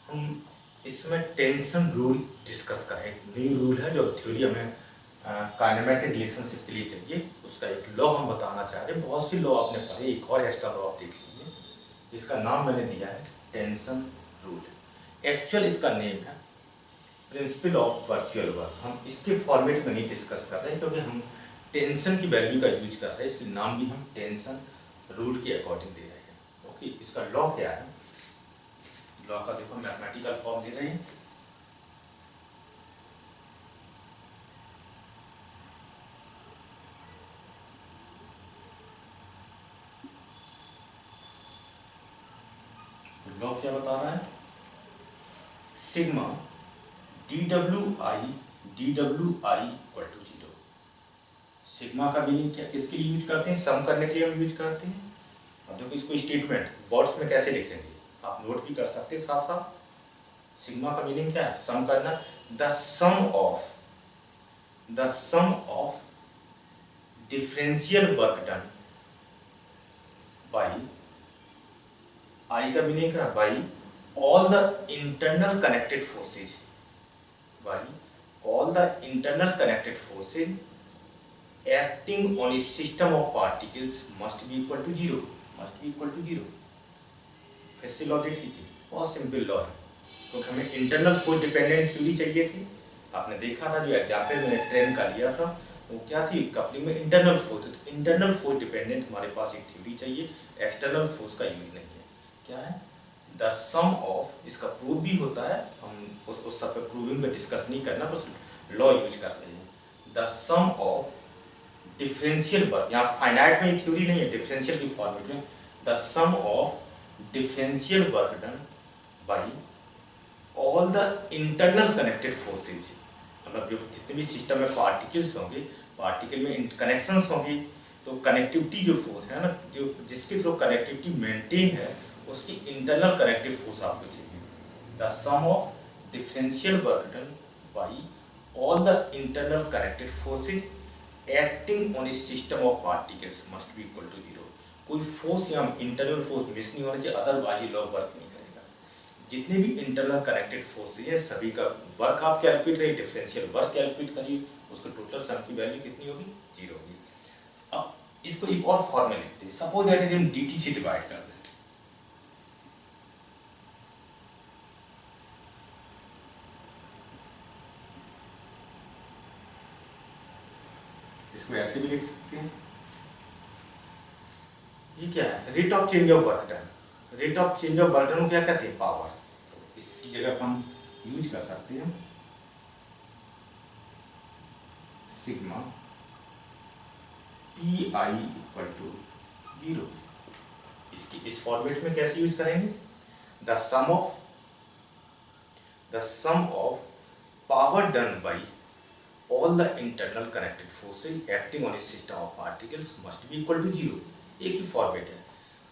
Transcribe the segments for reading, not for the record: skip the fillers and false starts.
हम इसमें tension rule discuss करें। एक न्यू रूल है जो थ्योरी हमें काइनेमेटिक रिलेशनशिप के लिए चाहिए, उसका एक लॉ हम बताना चाह रहे हैं। बहुत सी लॉ आपने पढ़े, एक और एक्स्ट्रा लॉ आप देख लीजिए, जिसका नाम मैंने दिया है टेंशन रूल। एक्चुअल इसका नेम है प्रिंसिपल ऑफ वर्चुअल वर्क। हम इसके फॉर्मेट में नहीं डिस्कस कर रहे हैं क्योंकि हम टेंशन की वैल्यू का यूज कर रहे हैं, इसलिए नाम भी हम टेंशन रूल के अकॉर्डिंग दे रहे हैं। ओके, इसका लॉ क्या है? लॉ का देखो मैथमेटिकल फॉर्म दे रहे हैं। लॉ क्या बता रहा है? Sigma DWI equal to 0। Sigma का मीनिंग क्या, किसके लिए यूज करते हैं? सम करने के लिए हम यूज करते हैं। अब देखो इसको स्टेटमेंट वर्ड्स में कैसे लिखेंगे, आप नोट भी कर सकते हैं साथ साथ। सिग्मा का मीनिंग क्या है? सम करना। The sum of differential work done by, I का मीनिंग क्या है? By all the internal connected forces, by all the internal connected forces acting on a system of particles must be equal to 0, must be equal to 0। फिर से law देख लीजिए, बहुत simple law है, क्योंकि हमें इंटरनल फोर्स डिपेंडेंट थ्योरी चाहिए थी। आपने देखा था जो एग्जाम्पल मैंने ट्रेन का लिया था, वो क्या थी? कपलिंग में इंटरनल फोर्स। तो इंटरनल फोर्स डिपेंडेंट हमारे पास एक थ्योरी चाहिए, एक्सटर्नल फोर्स का यूज नहीं है। क्या है? द सम ऑफ, इसका प्रूव भी होता है, हम उस सब पे प्रूविंग में डिस्कस नहीं करना, बस लॉ यूज करते हैं। The sum of differential work, यहाँ फाइनाइट में थ्योरी नहीं है, डिफरेंशियल की फॉर्मेट में। The sum of differential work done by all the internal connected forces, मतलब जो जितने भी सिस्टम में पार्टिकल्स होंगे, पार्टिकल में कनेक्शंस होंगे, तो कनेक्टिविटी जो फोर्स है ना, जो जिसके थ्रू कनेक्टिविटी मेंटेन है, उसकी इंटरनल कनेक्टिव फोर्स आपको चाहिए। The sum of differential work done by all the internal connected forces acting on a system of particles must be equal to 0। कोई फोर्स या इंटरनल फोर्स मिस नहीं होना चाहिए, otherwise ये लॉ वर्क नहीं करेगा। जितने भी इंटरनल कनेक्टेड फोर्सेज है, सभी का वर्क आप कैलकुलेट करिए, डिफरेंशियल वर्क कैलकुलेट करिए, उसका टोटल सम की वैल्यू कितनी होगी? 0 होगी। अब इसको एक और फॉर्म में लिखते हैं। सपोज दैट हम dt से डिवाइड कर दें, इसको ऐसे भी लिख सकते हैं। ये क्या है? Rate of change of work done. Rate of change of work done को क्या कहते हैं? पावर। तो इसकी जगह हम यूज कर सकते हैं सिग्मा PI इक्वल टू 0। इसकी इस फॉर्मेट में कैसे यूज करेंगे? The sum of power done by all the internal connected forces acting on a system of particles must be equal to 0। एक ही फॉर्मेट है।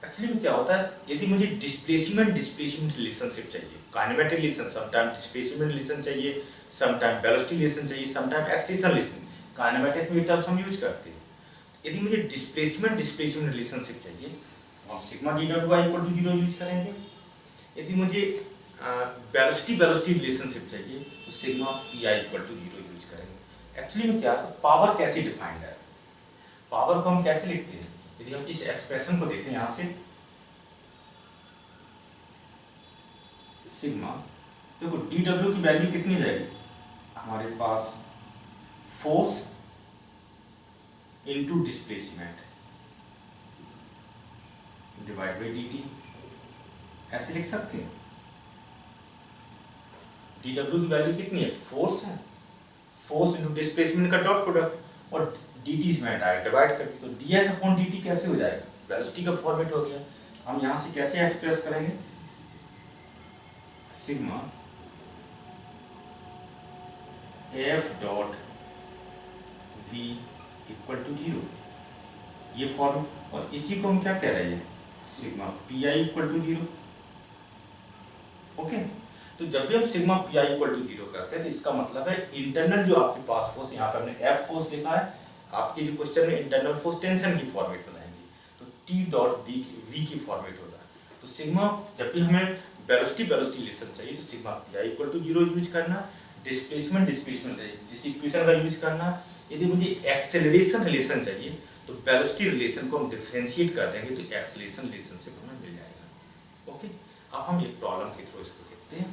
एक्चुअली में क्या होता है, यदि मुझे डिस्प्लेसमेंट रिलेशनशिप चाहिए, kinematic relation, sometime displacement relation चाहिए, समटाइम वेलोसिटी रिलेशन चाहिए, समटाइम एक्सलेशन रिलेशन, काइनेमेटिक्स में टर्म्स हम यूज करते हैं। यदि मुझे डिस्प्लेसमेंट रिलेशनशिप चाहिए, हम sigma DWI equal to 0 use करेंगे। यदि मुझे वेलोसिटी रिलेशनशिप चाहिए, तो sigma PI equal to 0 use करेंगे। एक्चुअली में क्या है, पावर कैसे डिफाइंड है? पावर को हम कैसे लिखते हैं? यदि हम इस एक्सप्रेशन को देखें यहां से, सिग्मा, देखो DW की वैल्यू कितनी रहेगी हमारे पास? Force into displacement divide by dt, ऐसे लिख सकते हैं। DW की वैल्यू कितनी है? फोर्स है, फोर्स इनटू डिस्प्लेसमेंट का डॉट प्रोडक्ट, और dt में डिवाइड करके, तो ds अपॉन dt कैसे हो जाएगा? वेलोसिटी का फॉर्मेट हो गया। हम यहां से कैसे एक्सप्रेस करेंगे? Sigma F dot v equal to 0, ये फॉर्म, और इसी को हम क्या कह रहे हैं? Sigma PI equal to 0। Okay, तो जब भी हम सिग्मा PI इक्वल टू 0 करते हैं, तो इसका मतलब है इंटरनल जो आपके पास फोर्स, यहाँ पे हमने F फोर्स लिखा है, आपके जो क्वेश्चन में इंटरनल फोर्स टेंशन की फॉर्मेट बनाएंगे, तो T डॉट V की फॉर्मेट होगा। तो सिग्मा, जब भी हमें वेलोसिटी रिलेशन चाहिए तो sigma P I equal to 0 use करना, डिस्प्लेसमेंट जिस इक्वेशन का यूज करना। यदि मुझे एक्सेलरेशन रिलेशन चाहिए तो वेलोसिटी रिलेशन को हम डिफरेंशिएट कर देंगे तो एक्सेलरेशन रिलेशनशिप हमें मिल जाएगा। ओके, अब हम एक प्रॉब्लम के थ्रू इसको देखते हैं।